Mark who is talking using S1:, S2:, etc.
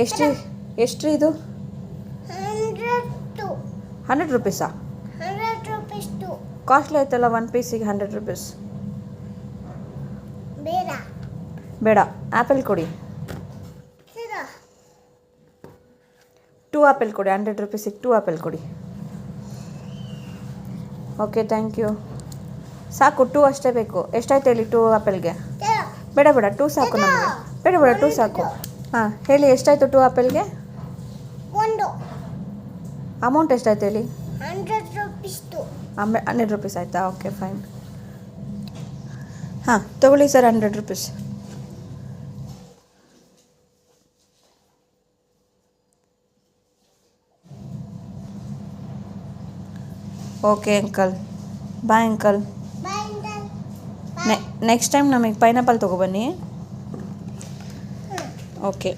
S1: ಎಷ್ಟು ಎಷ್ಟು ಇದು 100 ರುಪೀಸಾ ಕಾಸ್ಟ್ಲಿ ಆಯ್ತಲ್ಲ 1 ಪೀಸಿಗೆ 100 ರುಪೀಸ್ ಬೇಡ ಆ್ಯಪಲ್ ಕೊಡಿ 2 ಆ್ಯಪಲ್ ಕೊಡಿ 100 ರುಪೀಸಿಗೆ 2 ಆ್ಯಪಲ್ ಕೊಡಿ ಓಕೆ ಥ್ಯಾಂಕ್ ಯು ಸಾಕು 2 ಅಷ್ಟೇ ಬೇಕು ಎಷ್ಟಾಯ್ತು ಹೇಳಿ 2 ಆ್ಯಪಲ್ಗೆ ಬೇಡ 2 ಸಾಕು ನಮಗೆ ಬೇಡ 2 ಸಾಕು ಹಾಂ ಹೇಳಿ ಎಷ್ಟಾಯಿತು 2 ಆ್ಯಪಲ್ಗೆ ಅಮೌಂಟ್ ಎಷ್ಟಾಯ್ತು ಹೇಳಿ 100 ರುಪೀಸ್ ಆಯಿತಾ ಓಕೆ ಫೈನ್ ಹಾಂ ತೊಗೊಳ್ಳಿ sir 100 rupees okay uncle bye uncle next time ನಮಗೆ ಪೈನಾಪಲ್ ತೊಗೊಬನ್ನಿ ಓಕೆ